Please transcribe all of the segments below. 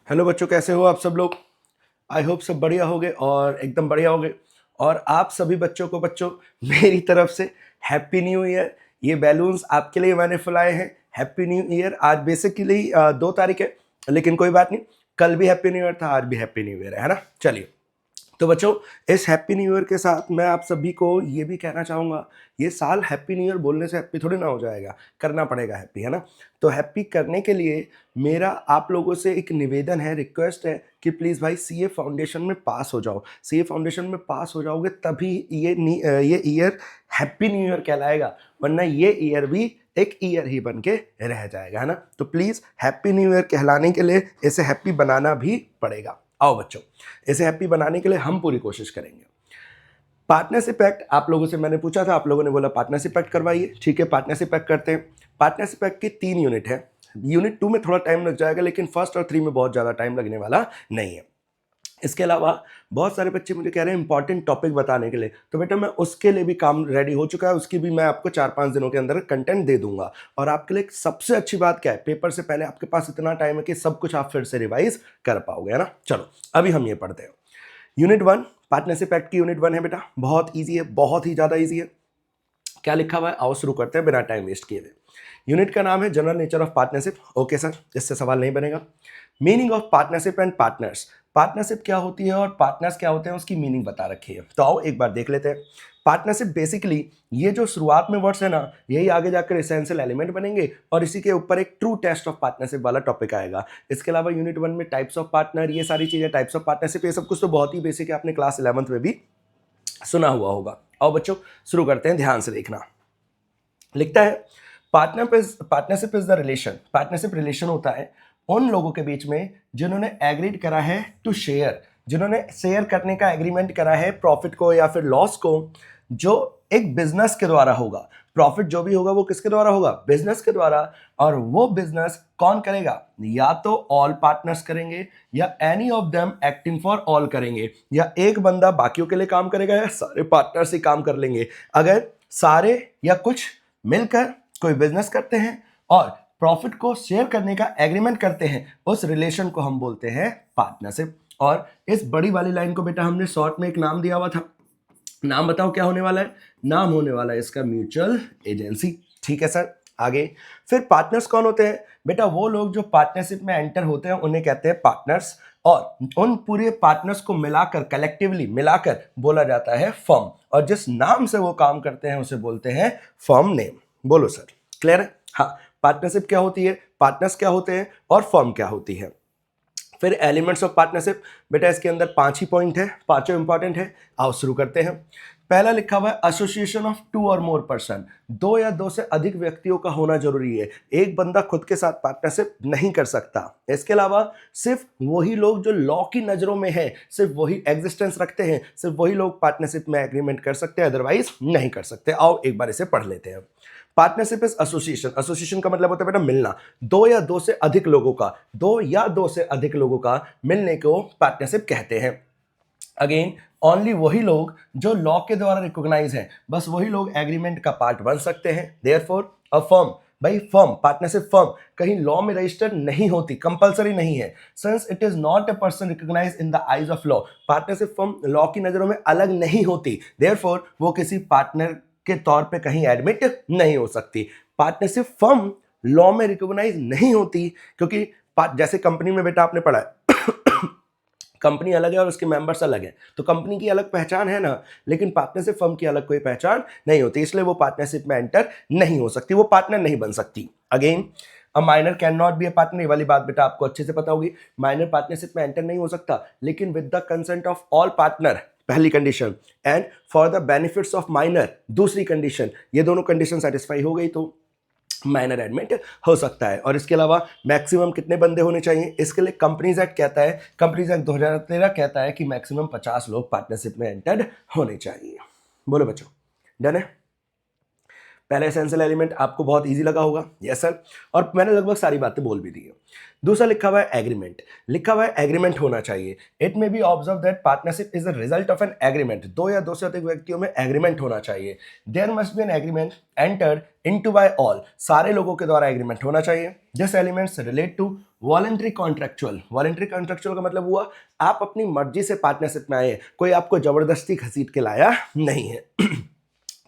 Hello बच्चों, कैसे हो आप सब लोग। आई होप सब बढ़िया होगे और एकदम बढ़िया होगे। और आप सभी बच्चों को बच्चों मेरी तरफ से हैप्पी न्यू ईयर। ये बैलून्स आपके लिए मैंने फुलाए हैं। Happy new year. आज बेसिकली 2 तारीख है, लेकिन कोई बात नहीं, कल भी हैप्पी न्यू ईयर था, आज भी हैप्पी न्यू ईयर है ना। चलिए, तो बच्चों इस हैप्पी न्यू ईयर के साथ मैं आप सभी को ये भी कहना चाहूँगा, ये साल हैप्पी न्यू ईयर बोलने से हैप्पी थोड़ी ना हो जाएगा, करना पड़ेगा हैप्पी, है ना। तो हैप्पी करने के लिए मेरा आप लोगों से एक निवेदन है, रिक्वेस्ट है कि प्लीज़ भाई सीए फाउंडेशन में पास हो जाओ। सीए फाउंडेशन में पास हो जाओगे तभी ये ईयर हैप्पी न्यू ईयर कहलाएगा, वरना ये ईयर भी एक ईयर ही बन के रह जाएगा, है ना। तो प्लीज़ हैप्पी न्यू ईयर कहलाने के लिए इसे हैप्पी बनाना भी पड़ेगा। आओ बच्चों, इसे हैप्पी बनाने के लिए हम पूरी कोशिश करेंगे। पार्टनरशिप एक्ट आप लोगों से मैंने पूछा था, आप लोगों ने बोला पार्टनरशिप एक्ट करवाइए। ठीक है, पार्टनरशिप एक्ट करते हैं। पार्टनरशिप एक्ट की 3 यूनिट है। यूनिट 2 में थोड़ा टाइम लग जाएगा, लेकिन फर्स्ट और 3 में बहुत ज़्यादा टाइम लगने वाला नहीं है। इसके अलावा बहुत सारे बच्चे मुझे कह रहे हैं इंपॉर्टेंट टॉपिक बताने के लिए, तो बेटा मैं उसके लिए भी काम रेडी हो चुका है। उसकी भी मैं आपको 4-5 दिनों के अंदर कंटेंट दे दूंगा। और आपके लिए सबसे अच्छी बात क्या है, पेपर से पहले आपके पास इतना टाइम है कि सब कुछ आप फिर से रिवाइज कर पाओगे, है ना। चलो अभी हम ये पढ़ते हैं। यूनिट 1 पार्टनरशिप एक्ट की यूनिट 1 है बेटा, बहुत ईजी है, बहुत ही ज़्यादा ईजी है। क्या लिखा हुआ है, आओ शुरू करते हैं बिना टाइम वेस्ट किए हुए। यूनिट का नाम है general nature of partnership. Okay sir, इससे सवाल नहीं बनेगा। Meaning of partnership and partners, partnership क्या होती है और पार्टनर्स क्या होते हैं, उसकी मीनिंग बता रखी है। तो आओ एक बार देख लेते हैं। पार्टनरशिप बेसिकली ये जो शुरुआत में वर्ड्स है ना, यही आगे जाकर एसेंशियल एलिमेंट बनेंगे और इसी के ऊपर एक ट्रू टेस्ट ऑफ पार्टनरशिप वाला टॉपिक आएगा। इसके अलावा यूनिट 1 में टाइप्स ऑफ पार्टनर, ये सारी चीजें, टाइप्स ऑफ पार्टनरशिप, ये सब कुछ तो बहुत ही बेसिक है, आपने क्लास 11th में भी सुना हुआ होगा। आओ बच्चों शुरू करते हैं, ध्यान से देखना। लिखता है partnership is the relation. Partnership relation होता है उन लोगों के बीच में जिन्होंने एग्रीड करा है टू शेयर, जिन्होंने शेयर करने का एग्रीमेंट करा है प्रॉफिट को या फिर लॉस को, जो एक बिजनेस के द्वारा होगा। प्रॉफिट जो भी होगा वो किसके द्वारा होगा, बिजनेस के द्वारा। और वो बिजनेस कौन करेगा, या तो ऑल पार्टनर्स करेंगे या any of them acting for all करेंगे, या एक बंदा बाकियों के लिए काम करेगा या सारे पार्टनर्स ही काम कर लेंगे। अगर सारे या कुछ मिलकर कोई बिजनेस करते हैं और प्रॉफिट को शेयर करने का एग्रीमेंट करते हैं, उस रिलेशन को हम बोलते हैं पार्टनरशिप। और इस बड़ी वाली लाइन को बेटा हमने शॉर्ट में एक नाम दिया हुआ था। नाम बताओ क्या होने वाला है, नाम होने वाला है इसका म्यूचुअल एजेंसी। ठीक है सर, आगे फिर पार्टनर्स कौन होते हैं बेटा, वो लोग जो पार्टनरशिप में एंटर होते हैं उन्हें कहते हैं पार्टनर्स। और उन पूरे पार्टनर्स को मिलाकर, कलेक्टिवली मिलाकर बोला जाता है फर्म। और जिस नाम से वो काम करते हैं उसे बोलते हैं फर्म नेम। बोलो सर, क्लियर है। हाँ, पार्टनरशिप क्या होती है, पार्टनर्स क्या होते हैं और फर्म क्या होती है। फिर एलिमेंट्स ऑफ पार्टनरशिप, बेटा इसके अंदर 5 ही पॉइंट है, पांचों इंपॉर्टेंट है। आओ शुरू करते हैं। पहला लिखा हुआ है एसोसिएशन ऑफ 2 और मोर पर्सन, 2 या 2 से अधिक व्यक्तियों का होना जरूरी है। एक बंदा खुद के साथ पार्टनरशिप नहीं कर सकता। इसके अलावा सिर्फ वही लोग जो लॉ की नजरों में है, सिर्फ वही एग्जिस्टेंस रखते हैं, सिर्फ वही लोग पार्टनरशिप में एग्रीमेंट कर सकते हैं, अदरवाइज नहीं कर सकते। आओ एक बार इसे पढ़ लेते हैं। पार्टनरशिप इज एसोसिएशन, एसोसिएशन का मतलब होता है बेटा मिलना, 2 या 2 से अधिक लोगों का, 2 या 2 से अधिक लोगों का मिलने को पार्टनरशिप कहते हैं। अगेन ओनली वही लोग जो लॉ के द्वारा रिकॉग्नाइज हैं, बस वही लोग एग्रीमेंट का पार्ट बन सकते हैं। देयरफॉर अ फर्म, भाई फर्म, पार्टनरशिप फर्म कहीं लॉ में रजिस्टर्ड नहीं होती, कंपलसरी नहीं है। Since it is not a person recognise in the eyes of law, partnership firm law की नजरों में अलग नहीं होती। देयरफॉर वो किसी पार्टनर के तौर पे कहीं एडमिट नहीं हो सकती। पार्टनरशिप फर्म लॉ में रिकॉग्नाइज नहीं होती क्योंकि जैसे कंपनी में बेटा आपने पढ़ा है कंपनी अलग है और उसके मेंबर्स अलग हैं, तो कंपनी की अलग पहचान है ना, लेकिन पार्टनरशिप फर्म की अलग कोई पहचान नहीं होती, इसलिए वो पार्टनरशिप में एंटर नहीं हो सकती, वो पार्टनर नहीं बन सकती। Again a minor can not be a partner, ये वाली बात बेटा आपको अच्छे से पता होगी। माइनर पार्टनरशिप में एंटर नहीं हो सकता, लेकिन with the consent of all partner, पहली condition, and for the benefits of minor, दूसरी कंडीशन। ये दोनों कंडीशन सेटिस्फाई हो गई तो माइनर एडमिट हो सकता है। और इसके अलावा मैक्सिमम कितने बंदे होने चाहिए, इसके लिए कंपनीज एक्ट कहता है, कंपनीज एक्ट 2013 कहता है कि मैक्सिमम 50 लोग पार्टनरशिप में एंटर्ड होने चाहिए। बोलो बच्चों, डन है। पहले एसेंशियल एलिमेंट आपको बहुत इजी लगा होगा, यस सर, और मैंने लगभग सारी बातें बोल भी दी है। दूसरा लिखा हुआ है एग्रीमेंट, लिखा हुआ है एग्रीमेंट होना चाहिए। इट में B observe that partnership is the result of an agreement, 2 या 2 से अधिक व्यक्तियों में एग्रीमेंट होना चाहिए। There must be an agreement entered into by all, सारे लोगों के द्वारा एग्रीमेंट होना चाहिए। This elements relate to voluntary contractual. Voluntary contractual का मतलब हुआ आप अपनी मर्जी से पार्टनरशिप में आए, कोई आपको जबरदस्ती घसीट के लाया नहीं है।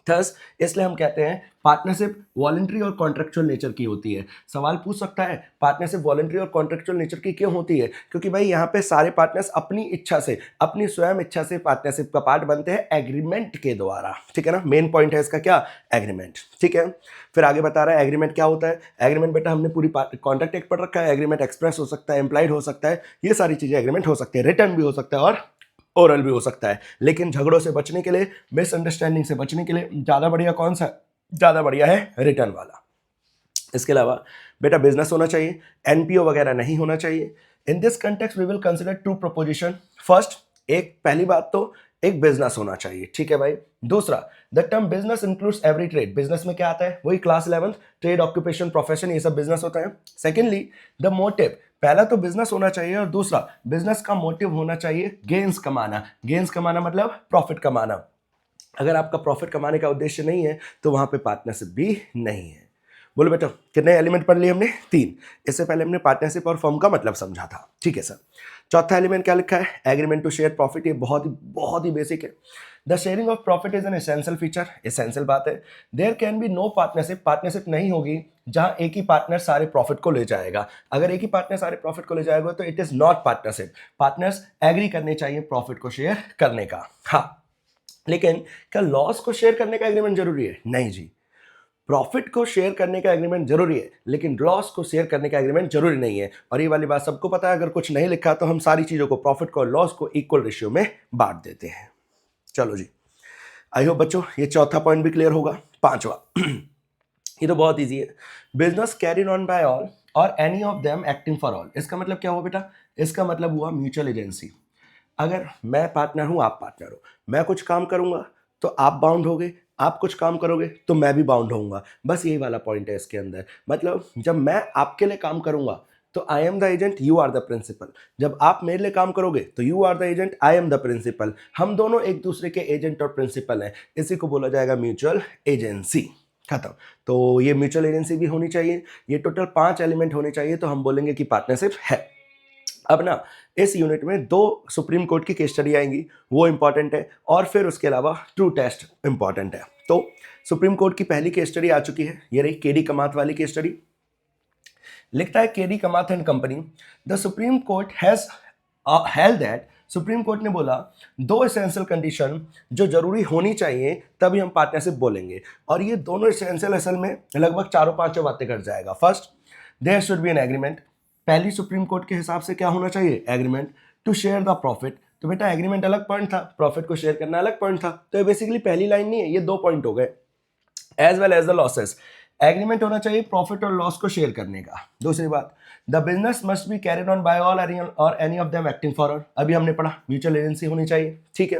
थस इसलिए हम कहते हैं पार्टनरशिप वॉलंटरी और कॉन्ट्रेक्चुअल नेचर की होती है। सवाल पूछ सकता है पार्टनरशिप वॉलंटरी और कॉन्ट्रेक्चुअल नेचर की क्यों होती है? क्योंकि भाई यहाँ पे सारे पार्टनर्स अपनी इच्छा से, अपनी स्वयं इच्छा से पार्टनरशिप का पार्ट बनते हैं एग्रीमेंट के द्वारा, ठीक है ना। मेन पॉइंट है इसका क्या? एग्रीमेंट, ठीक है। फिर आगे बता रहा है एग्रीमेंट क्या होता है। एग्रीमेंट बेटा हमने पूरी कॉन्ट्रैक्ट एक्ट पढ़ रखा है। एग्रीमेंट एक्सप्रेस हो सकता है, इंप्लाइड हो सकता है, ये सारी चीजें एग्रीमेंट हो सकती है, रिटर्न भी हो सकता है और ओरल भी हो सकता है। लेकिन झगड़ों से बचने के लिए, मिसअंडरस्टैंडिंग से बचने के लिए ज्यादा बढ़िया कौन सा? ज्यादा बढ़िया है रिटर्न वाला। इसके अलावा बेटा बिजनेस होना चाहिए, एनपीओ वगैरह नहीं होना चाहिए। In this context we will consider two proposition. First, एक पहली बात तो एक बिजनेस होना चाहिए, ठीक है भाई। दूसरा, the term business includes every trade. Business में क्या आता है? वही क्लास 11 ट्रेड, ऑक्यूपेशन, प्रोफेशन, ये सब बिजनेस होता है। Secondly, the motive. पहला तो बिजनेस होना चाहिए और दूसरा बिजनेस का मोटिव होना चाहिए गेन्स कमाना। गेन्स कमाना मतलब प्रॉफिट कमाना। अगर आपका प्रॉफिट कमाने का उद्देश्य नहीं है तो वहां पे पार्टनरशिप भी नहीं है। बोलो बेटा कितने एलिमेंट पढ़ लिए हमने? 3। इससे पहले हमने पार्टनरशिप और फर्म का मतलब समझा था, ठीक है सर। चौथा एलिमेंट क्या लिखा है? Agreement to share profit. ये बहुत ही बेसिक है। The sharing of profit is an essential feature. Essential बात है। There can be no partnership. Partnership नहीं होगी जहां एक ही पार्टनर सारे प्रॉफिट को ले जाएगा। अगर एक ही पार्टनर सारे प्रॉफिट को ले जाएगा तो it is not partnership. Partners agree करने चाहिए प्रॉफिट को शेयर करने का। हाँ, लेकिन क्या लॉस को शेयर करने का एग्रीमेंट जरूरी है? नहीं जी। प्रॉफिट को शेयर करने का एग्रीमेंट जरूरी है लेकिन लॉस को शेयर करने का एग्रीमेंट जरूरी नहीं है। और ये वाली बात सबको पता है। अगर कुछ नहीं लिखा तो हम सारी चीजों को, प्रॉफिट को और लॉस को इक्वल रेशियो में बांट देते हैं। चलो जी, आई होप बच्चों ये चौथा पॉइंट भी क्लियर होगा। पांचवा ये तो बहुत इजी है। Business carried on by all or any of them acting for all. इसका मतलब क्या हुआ बेटा? इसका मतलब हुआ म्यूचुअल एजेंसी। अगर मैं पार्टनर हूं, आप पार्टनर हो, मैं कुछ काम करूंगा तो आप बाउंड होगे, आप कुछ काम करोगे तो मैं भी बाउंड होऊंगा। बस यही वाला पॉइंट है इसके अंदर। मतलब जब मैं आपके लिए काम करूंगा तो I am the agent, you are the principal. जब आप मेरे लिए काम करोगे तो you are the agent, I am the principal. हम दोनों एक दूसरे के एजेंट और प्रिंसिपल हैं। इसी को बोला जाएगा म्यूचुअल एजेंसी। खत्म। तो ये म्यूचुअल एजेंसी भी होनी चाहिए। ये टोटल 5 एलिमेंट होने चाहिए तो हम बोलेंगे कि पार्टनरशिप है। अब ना इस यूनिट में 2 सुप्रीम कोर्ट की केस स्टडी आएंगी, वो इंपॉर्टेंट है, और फिर उसके अलावा ट्रू टेस्ट इंपॉर्टेंट है। तो सुप्रीम कोर्ट की पहली केस स्टडी आ चुकी है, ये रही केडी कमात वाली केस स्टडी। लिखता है केडी कमात and company, the supreme court has held that. Supreme court ने बोला 2 एसेंशियल कंडीशन जो जरूरी होनी चाहिए तभी हम पार्टनरशिप बोलेंगे। और ये दोनों एसेंशियल असल में लगभग 4-5 बातें कर जाएगा। First, there should be an agreement. पहली सुप्रीम कोर्ट के हिसाब से क्या होना चाहिए? Agreement to share the profit. तो बेटा एग्रीमेंट अलग पॉइंट था, प्रॉफिट को शेयर करना अलग पॉइंट था। तो ये बेसिकली पहली लाइन नहीं है, ये 2 पॉइंट हो गए। As well as the losses. Agreement होना चाहिए प्रॉफिट और लॉस को शेयर करने का। दूसरी बात, the business must be carried on by all or any of them acting for all. अभी हमने पढ़ा म्यूचुअल एजेंसी होनी चाहिए, ठीक है।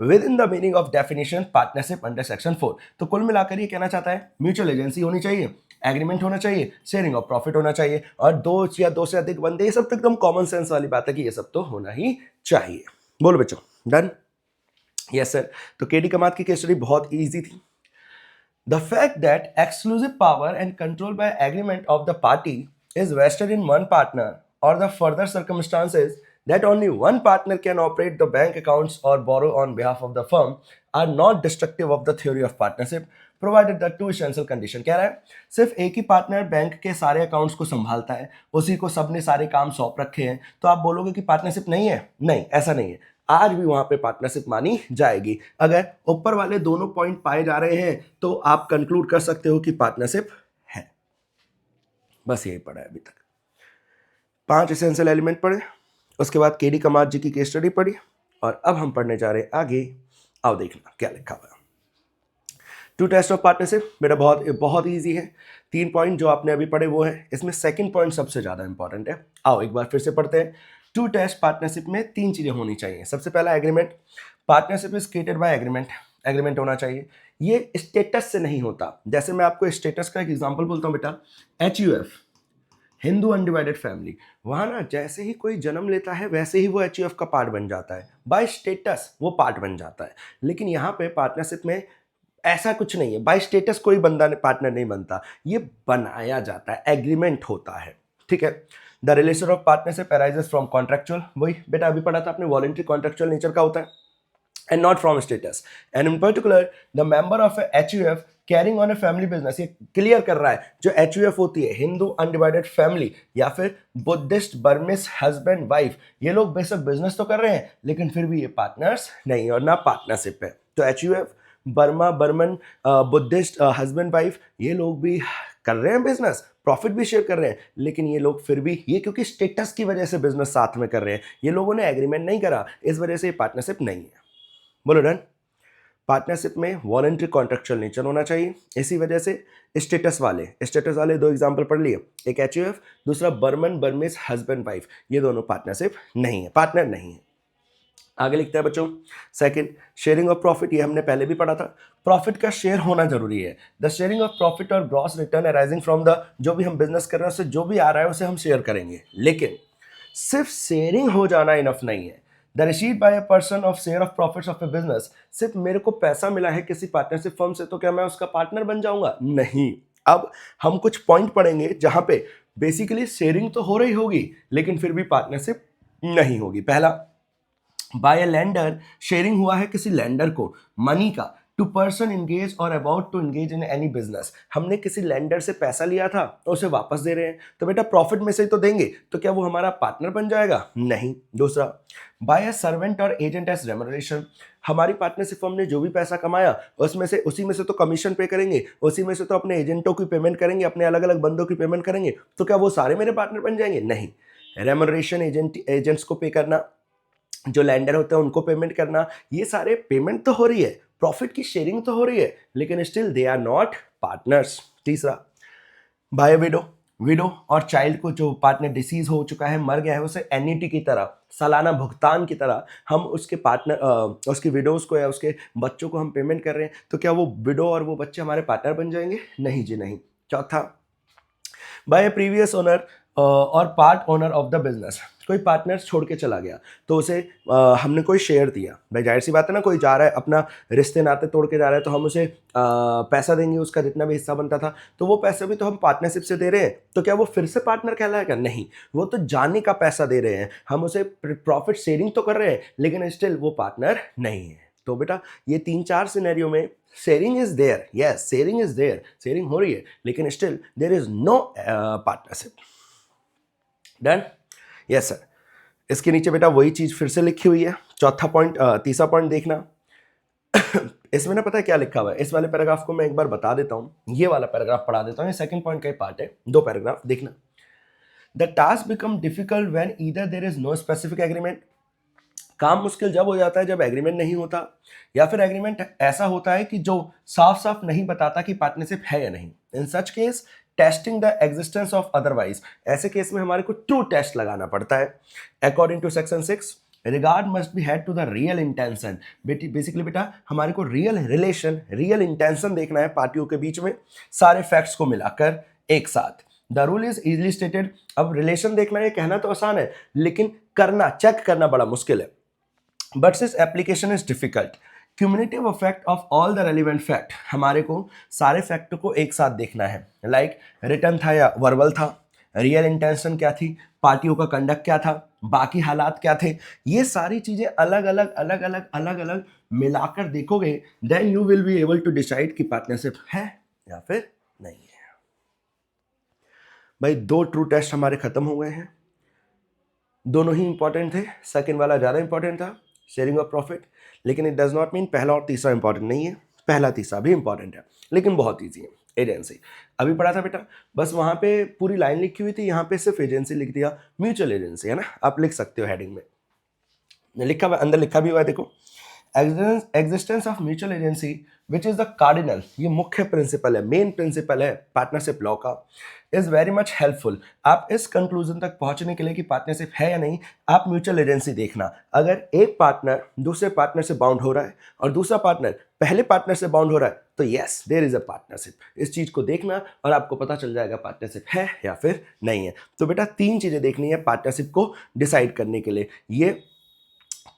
Within the meaning of definition partnership under section 4। तो कुल मिलाकर ये कहना चाहता है म्यूचुअल एजेंसी होनी चाहिए, एग्रीमेंट होना चाहिए, शेयरिंग ऑफ प्रॉफिट होना चाहिए, और 2 या 2 से अधिक बंदे। ये सब तो एकदम कॉमन सेंस वाली बात है कि ये सब तो होना ही चाहिए। बोलो बच्चों, डन? Yes sir. तो केडी कमात की केस स्टडी बहुत ईजी थी। The fact that exclusive power and control by agreement of the party is vested in one partner, or the further circumstances that only one partner can operate the bank accounts or borrow on behalf of the firm, are not destructive of the theory of partnership, provided the 2 essential condition। कह रहा है सिर्फ एक ही partner bank के सारे accounts को संभालता है, उसी को सबने सारे काम सौंप रखे हैं, तो आप बोलोगे कि पार्टनरशिप नहीं है? नहीं, ऐसा नहीं है। आज भी वहां पे पार्टनरशिप मानी जाएगी। अगर ऊपर वाले दोनों पॉइंट पाए जा रहे हैं तो आप कंक्लूड कर सकते हो कि पार्टनरशिप है। बस यही पढ़ा है अभी तक। 5 एसेंशियल एलिमेंट पढ़े, उसके बाद केडी कमात जी की केस स्टडी पढ़ी, और अब हम पढ़ने जा रहे हैं आगे। आओ देखना क्या लिखा हुआ है। टू टेस्ट ऑफ पार्टनरशिप बेटा बहुत ईजी है। 3 पॉइंट जो आपने अभी पढ़े वो है। इसमें सेकंड पॉइंट सबसे ज्यादा इंपॉर्टेंट है। आओ एक बार फिर से पढ़ते हैं। टू टेस्ट पार्टनरशिप में 3 चीजें होनी चाहिए। सबसे पहला agreement. Partnership is created by agreement. Agreement होना चाहिए। ये स्टेटस से नहीं होता। जैसे मैं आपको स्टेटस का एक एग्जांपल बोलता हूं बेटा, HUF, हिंदू अनडिवाइडेड फैमिली। वहां ना जैसे ही कोई जन्म लेता है वैसे ही वो HUF का पार्ट बन जाता है। बाय स्टेटस वो पार्ट बन जाता है। लेकिन यहाँ पे पार्टनरशिप में ऐसा कुछ नहीं है। बाय स्टेटस कोई बंदा पार्टनर नहीं बनता, ये बनाया जाता है, एग्रीमेंट होता है, ठीक है। The relation of partnership arises from contractual, वही बेटा अभी पढ़ा था आपने, वॉलंटरी कॉन्ट्रेक्चुअल नेचर का होता है, and not from status. And in particular, the member of a HUF carrying on a family business, ये क्लियर कर रहा है जो HUF होती है, हिंदू अनडिवाइडेड फैमिली या फिर बुद्धिस्ट बर्मिस हस्बैंड वाइफ, ये लोग बेशक बिजनेस तो कर रहे हैं लेकिन फिर भी ये पार्टनर्स नहीं और ना पार्टनरशिप है। तो HUF Burma Burman Buddhist husband wife, ये लोग भी कर रहे हैं बिजनेस, प्रॉफिट भी शेयर कर रहे हैं, लेकिन ये लोग फिर भी, ये क्योंकि स्टेटस की वजह से बिजनेस साथ में कर रहे हैं, ये लोगों ने एग्रीमेंट नहीं करा, इस वजह से ये पार्टनरशिप नहीं है। बोलो डन। पार्टनरशिप में वॉलंटरी कॉन्ट्रेक्चुअल नेचर होना चाहिए, इसी वजह से स्टेटस वाले दो एग्जांपल पढ़ लिए, एक HUF, दूसरा बर्मन बर्मिस हस्बैंड वाइफ, ये दोनों पार्टनरशिप नहीं है, पार्टनर नहीं है। आगे लिखते हैं बच्चों, सेकंड शेयरिंग ऑफ प्रॉफिट, ये हमने पहले भी पढ़ा था, प्रॉफिट का शेयर होना जरूरी है। द शेयरिंग ऑफ प्रॉफिट और gross return arising from the, जो भी हम बिजनेस कर रहे हैं उससे जो भी आ रहा है उसे हम शेयर करेंगे, लेकिन सिर्फ शेयरिंग हो जाना इनफ नहीं है। The receive by a person of share of profits of A business, सिर्फ मेरे को पैसा मिला है किसी पार्टनरशिप फर्म से तो क्या मैं उसका पार्टनर बन जाऊंगा? नहीं। अब हम कुछ पॉइंट पढ़ेंगे जहां पे बेसिकली शेयरिंग तो हो रही होगी लेकिन फिर भी पार्टनरशिप नहीं होगी। पहला, बाय अ लेंडर, शेयरिंग हुआ है किसी लेंडर को मनी का, टू पर्सन इंगेज और about to engage in any business, हमने किसी लेंडर से पैसा लिया था तो उसे वापस दे रहे हैं, तो बेटा प्रॉफिट में से ही तो देंगे, तो क्या वो हमारा पार्टनर बन जाएगा? नहीं। दूसरा, बाय अ सर्वेंट और एजेंट एज रेम्युनरेशन, हमारी पार्टनरशिप फर्म ने जो भी पैसा कमाया उसमें से, उसी में से तो कमीशन पे करेंगे, उसी में से तो अपने एजेंटों की पेमेंट करेंगे, अपने अलग अलग बंदों की पेमेंट करेंगे, तो क्या वो सारे मेरे पार्टनर बन जाएंगे? नहीं। रेम्युनरेशन एजेंट्स को पे करना, जो लैंडर होते हैं उनको पेमेंट करना, ये सारे पेमेंट तो हो रही है, प्रॉफिट की शेयरिंग तो हो रही है, लेकिन still they are not partners. तीसरा, बाय विडो और चाइल्ड को, जो पार्टनर डिसीज हो चुका है, मर गया है, उसे एन्युटी की तरह, सालाना भुगतान की तरह हम उसके पार्टनर, उसकी विडोज को या उसके बच्चों को हम पेमेंट कर रहे हैं, तो क्या वो विडो और वो बच्चे हमारे पार्टनर बन जाएंगे? नहीं जी नहीं। चौथा, बाय प्रीवियस ओनर और part owner of the business, कोई पार्टनर छोड़ के चला गया तो उसे हमने कोई शेयर दिया, भाई जाहिर सी बात है ना, कोई जा रहा है अपना रिश्ते नाते तोड़ के जा रहा है तो हम उसे पैसा देंगे, उसका जितना भी हिस्सा बनता था, तो वो पैसा भी तो हम पार्टनरशिप से दे रहे हैं, तो क्या वो फिर से पार्टनर कहलाएगा? नहीं, वो तो जाने का पैसा दे रहे हैं, हम उसे प्रॉफिट शेयरिंग तो कर रहे हैं लेकिन स्टिल वो पार्टनर नहीं है। तो बेटा ये 3-4 सिनेरियो में sharing is there, yes sharing is there, sharing हो रही है लेकिन still there is no partnership. Done? Yes sir. इसके नीचे बेटा वही चीज फिर से लिखी हुई है। चौथा पॉइंट, तीसरा पॉइंट देखना इसमें ना पता है क्या लिखा हुआ है, इस वाले पैराग्राफ को मैं एक बार बता देता हूं, ये वाला पैराग्राफ पढ़ा देता हूं, ये सेकंड पॉइंट का ही पार्ट है, 2 पैराग्राफ देखना। The task become difficult when either there is no specific agreement, काम मुश्किल जब हो जाता है जब एग्रीमेंट नहीं होता, या फिर एग्रीमेंट ऐसा होता है कि जो साफ साफ नहीं बताता कि पार्टनरशिप है या नहीं। In such case testing the existence of otherwise, ऐसे केस में हमारे को ट्रू टेस्ट लगाना पड़ता है। According to section 6, regard must be had to the real intention, basically बेटा हमारे को रियल रिलेशन, रियल इंटेंशन देखना है पार्टियों के बीच में, सारे फैक्ट्स को मिलाकर एक साथ। The rule is easily stated, अब रिलेशन देखना है, कहना तो आसान है लेकिन करना, चेक करना बड़ा मुश्किल है। But this application is difficult, cumulative effect of all the relevant fact, हमारे को सारे फैक्ट को एक साथ देखना है, लाइक रिटर्न था या वर्बल था, रियल इंटेंशन क्या थी, पार्टियों का कंडक्ट क्या था, बाकी हालात क्या थे, ये सारी चीजें अलग अलग मिलाकर देखोगे, then you will be able to decide कि पार्टनरशिप है या फिर नहीं है। भाई 2 ट्रू टेस्ट हमारे खत्म हो गए हैं, दोनों ही इंपॉर्टेंट थे, सेकंड वाला ज्यादा इंपॉर्टेंट था, शेयरिंग ऑफ प्रॉफिट, लेकिन इट डज नॉट मीन पहला और तीसरा इंपॉर्टेंट नहीं है, पहला तीसरा भी इंपॉर्टेंट है लेकिन बहुत ईजी है। एजेंसी अभी पढ़ा था बेटा, बस वहां पे पूरी लाइन लिखी हुई थी, यहाँ पे सिर्फ एजेंसी लिख दिया, म्यूचुअल एजेंसी है ना, आप लिख सकते हो हेडिंग में, लिखा हुआ अंदर लिखा भी हुआ है, देखो existence of mutual agency which is the cardinal, ये मुख्य प्रिंसिपल है, मेन प्रिंसिपल है पार्टनरशिप लॉ का, इज वेरी मच हेल्पफुल। आप इस कंक्लूजन तक पहुंचने के लिए कि पार्टनरशिप है या नहीं, आप म्यूचुअल एजेंसी देखना, अगर एक पार्टनर दूसरे पार्टनर से बाउंड हो रहा है और दूसरा पार्टनर पहले पार्टनर से बाउंड हो रहा है तो yes there is a partnership, इस चीज को देखना और आपको पता चल जाएगा पार्टनरशिप है या फिर नहीं है। तो बेटा 3 चीजें देखनी है पार्टनरशिप को डिसाइड करने के लिए, ये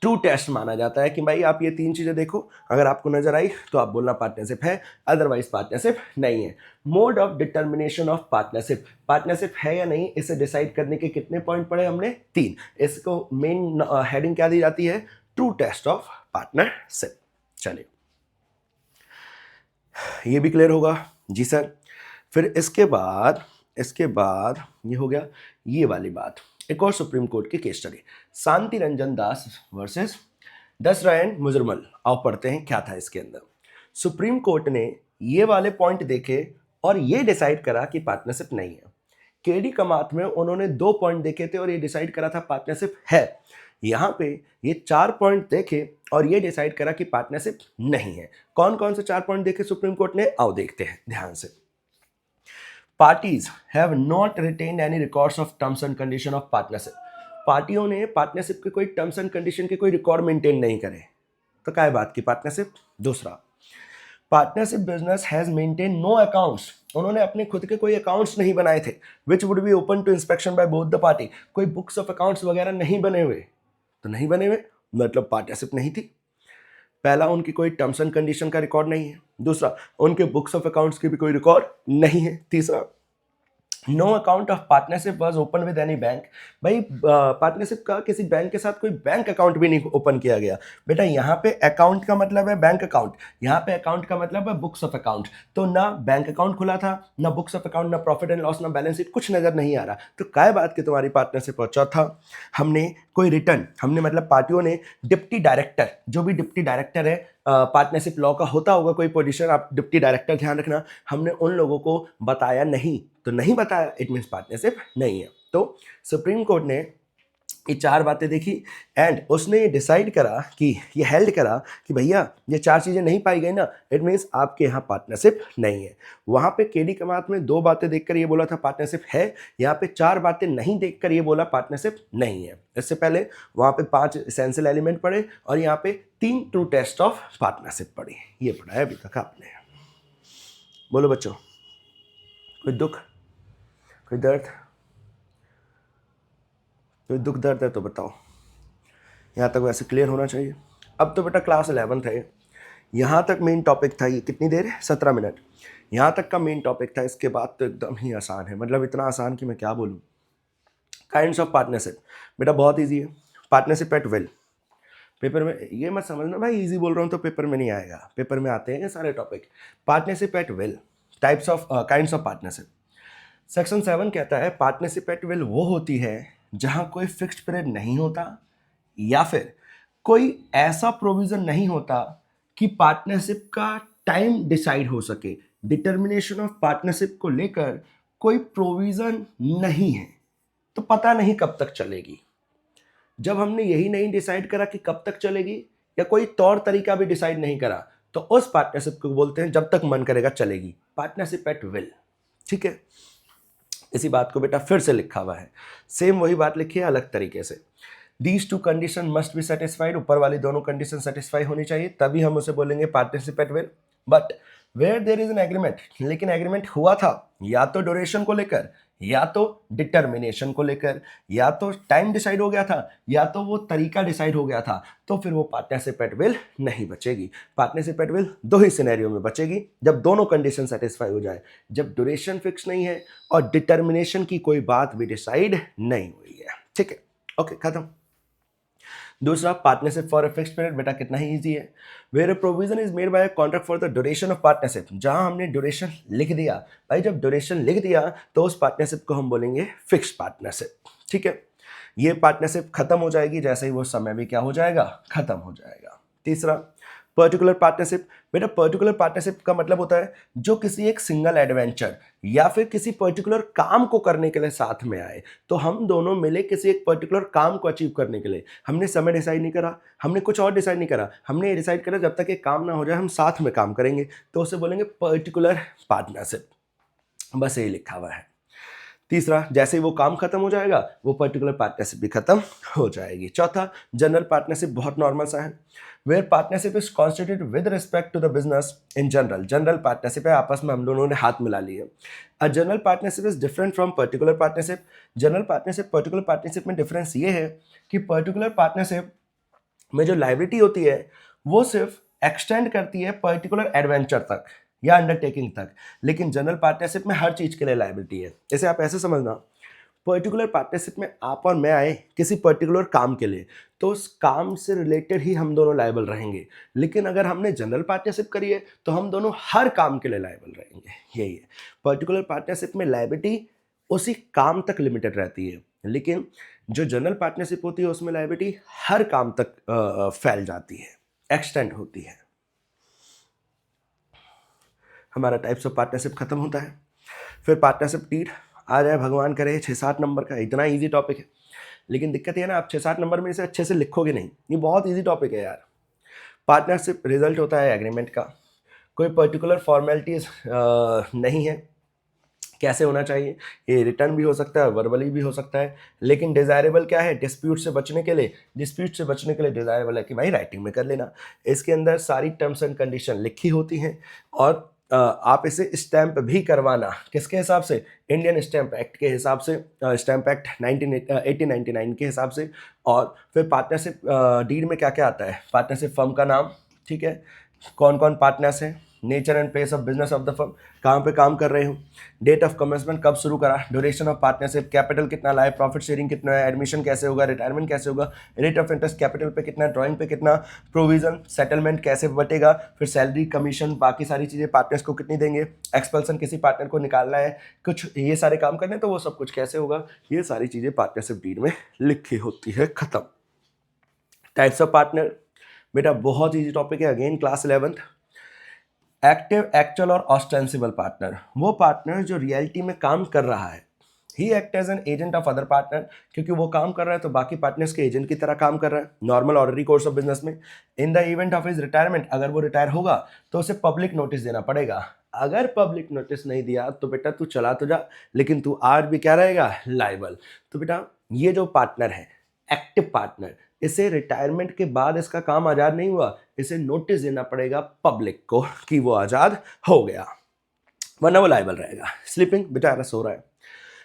ट्रू टेस्ट माना जाता है कि भाई आप ये 3 चीजें देखो, अगर आपको नजर आई तो आप बोलना पार्टनरशिप है, अदरवाइज पार्टनरशिप नहीं है। Mode of determination of partnership, partnership है या नहीं इसे डिसाइड करने के कितने पॉइंट पड़े हमने? 3। इसको मेन हेडिंग क्या दी जाती है? True test of partnership. चलिए ये भी क्लियर होगा जी सर। फिर इसके बाद ये हो गया ये वाली बात। एक और सुप्रीम कोर्ट की केस स्टडी, शांति रंजन दास वर्सेस दसरायन मुजरमल। आओ पढ़ते हैं क्या था इसके अंदर। सुप्रीम कोर्ट ने ये वाले पॉइंट देखे और ये डिसाइड करा कि पार्टनरशिप नहीं है। केडी कमात में उन्होंने 2 पॉइंट देखे थे और ये डिसाइड करा था पार्टनरशिप है। यहाँ पे ये 4 पॉइंट देखे और ये डिसाइड करा कि पार्टनरशिप नहीं है। कौन कौन से 4 पॉइंट देखे सुप्रीम कोर्ट ने? आओ देखते हैं ध्यान से। Parties have not retained any records of terms and condition of partnership. पार्टियों ने पार्टनरशिप के कोई टर्म्स एंड कंडीशन के कोई रिकॉर्ड मेंटेन नहीं करे, तो क्या बात की पार्टनरशिप? दूसरा, partnership business has maintain no accounts, उन्होंने अपने खुद के कोई अकाउंट्स नहीं बनाए थे, which would be open to inspection by both the party. कोई बुक्स ऑफ अकाउंट्स वगैरह नहीं बने हुए, तो नहीं बने हुए मतलब पार्टनरशिप नहीं थी। पहला, उनकी कोई टर्म्स एंड कंडीशन का रिकॉर्ड नहीं है। दूसरा, उनके बुक्स ऑफ अकाउंट्स के भी कोई रिकॉर्ड नहीं है। तीसरा, no account of partnership was open with any bank. भाई पार्टनरशिप का किसी बैंक के साथ कोई बैंक अकाउंट भी नहीं ओपन किया गया। बेटा यहाँ पे अकाउंट का मतलब है बैंक अकाउंट, यहाँ पे अकाउंट का मतलब है बुक्स ऑफ अकाउंट। तो ना बैंक अकाउंट खुला था, ना बुक्स ऑफ अकाउंट, ना प्रॉफिट एंड लॉस, ना बैलेंस शीट, कुछ नजर नहीं आ रहा। तो काय बात की तुम्हारी पार्टनरशिप? और चौथा, हमने कोई रिटर्न, हमने मतलब पार्टियों ने डिप्टी डायरेक्टर, जो भी डिप्टी डायरेक्टर है पार्टनरशिप लॉ का होता होगा कोई पोजीशन, आप डिप्टी डायरेक्टर ध्यान रखना, हमने उन लोगों को बताया नहीं। तो नहीं बताया, इट मीन्स पार्टनरशिप नहीं है। तो सुप्रीम कोर्ट ने ये 4 बातें देखी एंड उसने ये डिसाइड करा कि ये हेल्ड करा कि भैया ये 4 चीज़ें नहीं पाई गई ना, इट मीन्स आपके यहाँ पार्टनरशिप नहीं है। वहाँ पे केडी कमात में 2 बातें देखकर ये बोला था पार्टनरशिप है, यहाँ पे 4 बातें नहीं देखकर ये बोला पार्टनरशिप नहीं है। इससे पहले वहाँ पे 5 एसेंशियल एलिमेंट पढ़े और यहाँ पे 3 ट्रू टेस्ट ऑफ पार्टनरशिप पढ़ी। ये पढ़ा है अभी तक आपने। बोलो बच्चों, कोई दुख, कोई दर्द, कोई दुख दर्द है तो बताओ। यहाँ तक वैसे क्लियर होना चाहिए। अब तो बेटा क्लास 11th है, यहाँ तक मेन टॉपिक था। ये कितनी देर है? 17 मिनट। यहाँ तक का मेन टॉपिक था, इसके बाद तो एकदम ही आसान है, मतलब इतना आसान कि मैं क्या बोलूँ। काइंड्स ऑफ पार्टनरशिप बेटा बहुत ईजी है। पार्टनरशिप एट विल, पेपर में ये मत समझना भाई इजी बोल रहा हूँ तो पेपर में नहीं आएगा, पेपर में आते हैं ये सारे topic. Partnership at will, types of kinds of partnership. Section 7 कहता है पार्टनरशिप एट विल वो होती है जहाँ कोई फिक्स्ड पीरियड नहीं होता या फिर कोई ऐसा प्रोविज़न नहीं होता कि पार्टनरशिप का टाइम डिसाइड हो सके। डिटर्मिनेशन ऑफ पार्टनरशिप को लेकर कोई प्रोविज़न नहीं है तो पता नहीं कब तक चलेगी। जब हमने यही नहीं डिसाइड करा कि कब तक चलेगी या कोई तौर तरीका भी डिसाइड नहीं करा, तो उस पार्टनरशिप को बोलते हैं जब तक मन करेगा चलेगी, पार्टनरशिप एट विल। ठीक है, इसी बात को बेटा फिर से लिखा हुआ है, सेम वही बात लिखी है अलग तरीके से। These 2 condition must be satisfied, ऊपर वाली दोनों कंडीशन सेटिस्फाई होनी चाहिए तभी हम उसे बोलेंगे partnership at will. But where there is an agreement, लेकिन एग्रीमेंट हुआ था या तो ड्यूरेशन को लेकर, या तो डिटर्मिनेशन को लेकर, या तो टाइम डिसाइड हो गया था, या तो वो तरीका डिसाइड हो गया था, तो फिर वो पार्टनरशिप एट विल नहीं बचेगी। Partnership at will 2 he scenario में बचेगी, जब दोनों कंडीशन सेटिस्फाई हो जाए, जब ड्यूरेशन फिक्स नहीं है और डिटर्मिनेशन की कोई बात भी डिसाइड नहीं हुई है। ठीक है, ओके खत्म। दूसरा, partnership for a fixed period, बेटा कितना ही इजी है। Where a provision is made by a contract for the duration of partnership, जहां हमने ड्यूरेशन लिख दिया, भाई जब ड्यूरेशन लिख दिया तो उस पार्टनरशिप को हम बोलेंगे फिक्स्ड पार्टनरशिप। ठीक है, ये पार्टनरशिप खत्म हो जाएगी जैसे ही वो समय भी क्या हो जाएगा, खत्म हो जाएगा। तीसरा, पर्टिकुलर पार्टनरशिप, बेटा पर्टिकुलर पार्टनरशिप का मतलब होता है जो किसी एक सिंगल एडवेंचर या फिर किसी पर्टिकुलर काम को करने के लिए साथ में आए। तो हम दोनों मिले किसी एक पर्टिकुलर काम को अचीव करने के लिए, हमने समय डिसाइड नहीं करा, हमने कुछ और डिसाइड नहीं करा, हमने ये डिसाइड करा जब तक ये काम ना हो जाए हम साथ में काम करेंगे, तो उसे बोलेंगे पर्टिकुलर पार्टनरशिप। बस यही लिखा हुआ है। तीसरा, जैसे ही वो काम खत्म हो जाएगा वो पर्टिकुलर पार्टनरशिप भी खत्म हो जाएगी। चौथा, जनरल पार्टनरशिप, बहुत नॉर्मल सा है। Where partnership is constituted with respect to the business in general, general partnership है, आपस में हम दोनों ने हाथ मिला लिए। A general partnership is different from particular partnership. General partnership particular partnership में डिफरेंस ये है कि पर्टिकुलर पार्टनरशिप में जो लायबिलिटी होती है वो सिर्फ एक्सटेंड करती है पर्टिकुलर एडवेंचर तक या अंडरटेकिंग तक, लेकिन जनरल पार्टनरशिप में हर चीज़ के लिए लायबिलिटी है। जैसे आप ऐसे समझना, पर्टिकुलर पार्टनरशिप में आप और मैं आए किसी पर्टिकुलर काम के लिए, तो उस काम से रिलेटेड ही हम दोनों लायबल रहेंगे। लेकिन अगर हमने जनरल पार्टनरशिप करी है तो हम दोनों हर काम के लिए लायबल रहेंगे। यही है, पर्टिकुलर पार्टनरशिप में लायबिलिटी उसी काम तक लिमिटेड रहती है, लेकिन जो जनरल पार्टनरशिप होती है उसमें लायबिलिटी हर काम तक फैल जाती है, एक्सटेंड होती है। हमारा टाइप्स ऑफ पार्टनरशिप खत्म होता है। फिर पार्टनरशिप डीड आ जाए, भगवान करे 6-7 नंबर का, इतना इजी टॉपिक है। लेकिन दिक्कत ये है ना, आप 6-7 नंबर में इसे अच्छे से लिखोगे नहीं, ये बहुत इजी टॉपिक है यार। पार्टनरशिप रिजल्ट होता है एग्रीमेंट का, कोई पर्टिकुलर फॉर्मेलिटीज नहीं है कैसे होना चाहिए, ये रिटर्न भी हो सकता है, वर्बली भी हो सकता है। लेकिन डिज़ायरेबल क्या है, डिस्प्यूट से बचने के लिए, डिज़ायरेबल है कि भाई राइटिंग में कर लेना। इसके अंदर सारी टर्म्स एंड कंडीशन लिखी होती हैं, और आप इसे स्टैंप भी करवाना किसके हिसाब से, इंडियन स्टैंप एक्ट के हिसाब से, स्टैंप एक्ट 1899 के हिसाब से। और फिर पार्टनरशिप डीड में क्या क्या आता है, पार्टनरशिप फर्म का नाम, ठीक है, कौन कौन पार्टनर्स हैं, nature and place of business of the firm, कहाँ पे काम कर रहे हो, डेट ऑफ कमेंसमेंट कब शुरू करा, ड्यूरेशन ऑफ पार्टनरशिप, कैपिटल कितना लाए, प्रॉफिट शेयरिंग कितना है, एडमिशन कैसे होगा, रिटायरमेंट कैसे होगा, रेट ऑफ इंटरेस्ट कैपिटल पे कितना, ड्राइंग पे कितना, प्रोविजन सेटलमेंट कैसे बटेगा, फिर सैलरी कमीशन बाकी सारी चीज़ें पार्टनर्स को कितनी देंगे, एक्सपल्सन किसी पार्टनर को निकालना है, कुछ ये सारे काम करने, तो वो सब कुछ कैसे होगा, ये सारी चीज़ें पार्टनरशिप डीड में लिखी होती है। खत्म। टाइप्स ऑफ पार्टनर बेटा बहुत ईजी टॉपिक है, again class 11th। Active, actual और ऑस्टेंसिबल पार्टनर, वो पार्टनर जो रियलिटी में काम कर रहा है, he act as an agent of other partner, क्योंकि वो काम कर रहा है तो बाकी पार्टनर्स के एजेंट की तरह काम कर रहा है normal ordinary course of business में। In the event of his retirement, अगर वो रिटायर होगा तो उसे पब्लिक नोटिस देना पड़ेगा। अगर पब्लिक नोटिस नहीं दिया तो बेटा तू चला तो जा, लेकिन तू आज भी क्या रहेगा, लाइबल। तो बेटा ये जो पार्टनर है एक्टिव पार्टनर, इसे रिटायरमेंट के बाद इसका काम आज़ाद नहीं हुआ, इसे नोटिस देना पड़ेगा पब्लिक को कि वो आज़ाद हो गया, वरना वो लाइबल रहेगा। स्लीपिंग, बेचारा सो रहा है,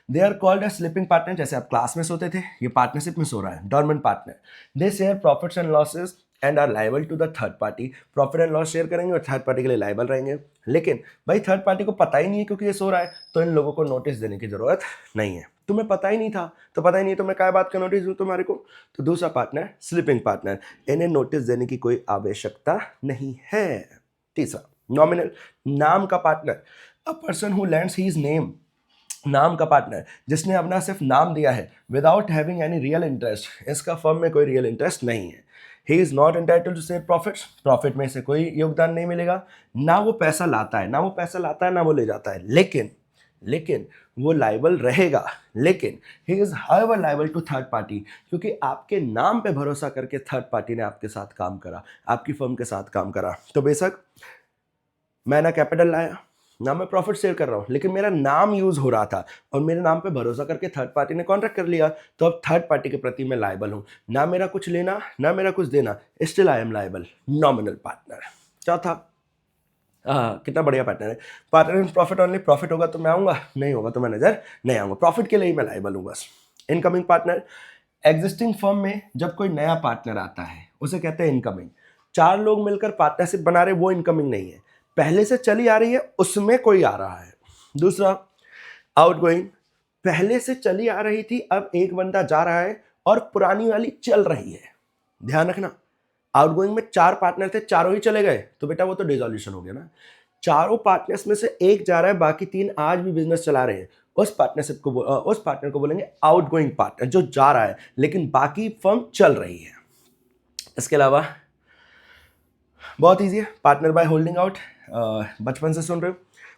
they are called as sleeping partner. जैसे आप क्लास में सोते थे, ये पार्टनरशिप में सो रहा है, dormant partner. They share profits and losses and are liable to the third party, profit and loss share करेंगे और थर्ड पार्टी के लिए लाइबल रहेंगे। लेकिन भाई थर्ड पार्टी को पता ही नहीं है क्योंकि ये सो रहा है, तो इन लोगों को नोटिस देने की जरूरत नहीं है। तुम्हें पता ही नहीं था तो पता ही नहीं, तो मैं क्या बात का नोटिस दूं तुम्हारे को। तो दूसरा पार्टनर स्लीपिंग पार्टनर, इन्हें नोटिस देने की कोई आवश्यकता नहीं है। तीसरा नॉमिनल, नाम का partner, a person who lends his name, नाम का पार्टनर जिसने अपना सिर्फ नाम दिया है without having any real interest, इसका फर्म में कोई रियल इंटरेस्ट नहीं है। He is not entitled to share profits, profit में से कोई योगदान नहीं मिलेगा, ना वो पैसा लाता है, ना वो ले जाता है, लेकिन वो लाइबल रहेगा। लेकिन he is however liable to third party, क्योंकि आपके नाम पे भरोसा करके थर्ड पार्टी ने आपके साथ काम करा, आपकी फर्म के साथ काम करा। तो बेशक मैं ना कैपिटल लाया ना मैं प्रॉफिट शेयर कर रहा हूँ, लेकिन मेरा नाम यूज हो रहा था और मेरे नाम पे भरोसा करके थर्ड पार्टी ने कॉन्ट्रैक्ट कर लिया, तो अब थर्ड पार्टी के प्रति मैं लायबल हूँ, ना मेरा कुछ लेना ना मेरा कुछ देना, still I am liable. Nominal partner. चौथा, कितना बढ़िया पार्टनर है, partner in profit only, profit होगा तो मैं आऊँगा, नहीं होगा तो मैं नजर नहीं आऊँगा, प्रॉफिट के लिए ही मैं लायबल हूँ बस। इनकमिंग पार्टनर, एग्जिस्टिंग फर्म में जब कोई नया पार्टनर आता है उसे कहते हैं इनकमिंग। 4 लोग मिलकर पार्टनरशिप बना रहे, वो इनकमिंग नहीं है, पहले से चली आ रही है उसमें कोई आ रहा है। दूसरा आउटगोइंग, पहले से चली आ रही थी अब एक बंदा जा रहा है और पुरानी वाली चल रही है। ध्यान रखना, आउटगोइंग में 4 पार्टनर थे, चारों ही चले गए तो बेटा वो तो डिसॉल्यूशन हो गया ना। चारों पार्टनर्स में से एक जा रहा है, बाकी 3 आज भी बिजनेस चला रहे हैं, उस पार्टनर को बोलेंगे आउटगोइंग पार्टनर, जो जा रहा है लेकिन बाकी फर्म चल रही है। इसके अलावा बहुत ईजी है, पार्टनर बाय होल्डिंग आउट, बचपन से सुन रहे हो,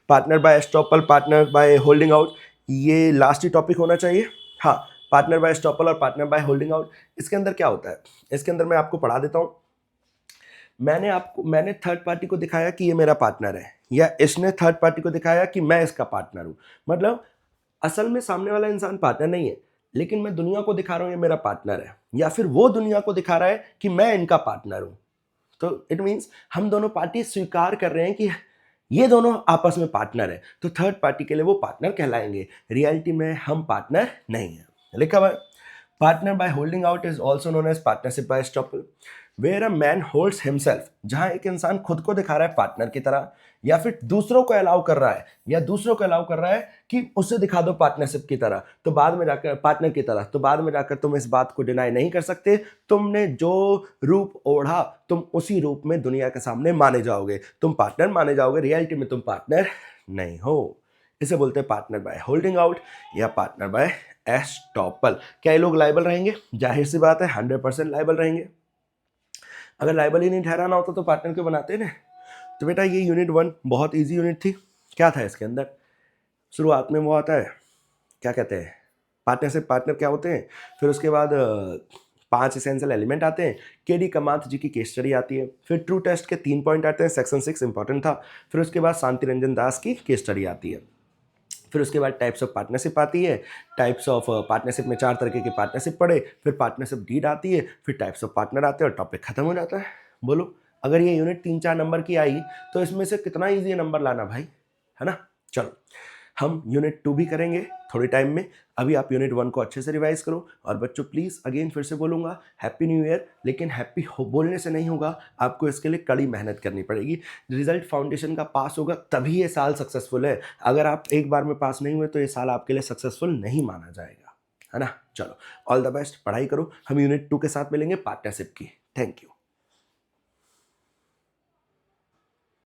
partner by estoppel, partner by holding out, ये लास्ट ही टॉपिक होना चाहिए। हाँ, पार्टनर बाय एस्टॉपल और पार्टनर बाय होल्डिंग आउट, इसके अंदर क्या होता है, इसके अंदर मैं आपको पढ़ा देता हूँ। मैंने थर्ड पार्टी को दिखाया कि ये मेरा पार्टनर है, या इसने थर्ड पार्टी को दिखाया कि मैं इसका पार्टनर हूँ। मतलब असल में सामने वाला इंसान पार्टनर नहीं है, लेकिन मैं दुनिया को दिखा रहा हूँ ये मेरा पार्टनर है, या फिर वो दुनिया को दिखा रहा है कि मैं इनका पार्टनर हूँ। तो इट मीन्स हम दोनों पार्टी स्वीकार कर रहे हैं कि ये दोनों आपस में पार्टनर है, तो थर्ड पार्टी के लिए वो पार्टनर कहलाएंगे। रियलिटी में हम पार्टनर नहीं है। लिखा हुआ है partner by holding out is also known as partnership by estoppel, where a man holds himself, जहां एक इंसान खुद को दिखा रहा है पार्टनर की तरह, या फिर दूसरों को अलाउ कर रहा है, कि उसे दिखा दो पार्टनरशिप की तरह, तो बाद में जाकर पार्टनर की तरह, तो बाद में जाकर तुम इस बात को डिनाई नहीं कर सकते, तुमने जो रूप ओढ़ा तुम उसी रूप में दुनिया के सामने माने जाओगे, तुम पार्टनर माने जाओगे, रियलिटी में तुम पार्टनर नहीं हो। इसे बोलते हैं पार्टनर बाय होल्डिंग आउट या पार्टनर बाय एस्टॉपल। क्या ये लोग लायबल रहेंगे? जाहिर सी बात है 100% लायबल रहेंगे। अगर लायबल ही नहीं ठहराना होता तो पार्टनर क्यों बनाते ना। तो बेटा ये यूनिट 1 बहुत इजी यूनिट थी। क्या था इसके अंदर? शुरुआत में वो आता है, क्या कहते हैं, पार्टनरशिप, पार्टनर क्या होते हैं, फिर उसके बाद 5 एसेंशियल एलिमेंट आते हैं, केडी कामत जी की केस स्टडी आती है, फिर ट्रू टेस्ट के 3 पॉइंट आते हैं, सेक्शन 6 इंपॉर्टेंट था, फिर उसके बाद शांति रंजन दास की केस स्टडी आती है, फिर उसके बाद टाइप्स ऑफ पार्टनरशिप आती है, टाइप्स ऑफ पार्टनरशिप में 4 तरीके की पार्टनरशिप पढ़े, फिर पार्टनरशिप डीड आती है, फिर टाइप्स ऑफ पार्टनर आते हैं और टॉपिक खत्म हो जाता है। बोलो अगर ये यूनिट 3-4 नंबर की आई तो इसमें से कितना ईजी नंबर लाना भाई, है ना। चलो हम यूनिट 2 भी करेंगे थोड़े टाइम में, अभी आप यूनिट 1 को अच्छे से रिवाइज करो। और बच्चों प्लीज़ अगेन फिर से बोलूँगा हैप्पी न्यू ईयर, लेकिन हैप्पी बोलने से नहीं होगा, आपको इसके लिए कड़ी मेहनत करनी पड़ेगी। रिजल्ट फाउंडेशन का पास होगा तभी ये साल सक्सेसफुल है, अगर आप एक बार में पास नहीं हुए तो ये साल आपके लिए सक्सेसफुल नहीं माना जाएगा, है ना। चलो ऑल द बेस्ट, पढ़ाई करो, हम यूनिट 2 के साथ मिलेंगे पार्टनरशिप की। Thank you.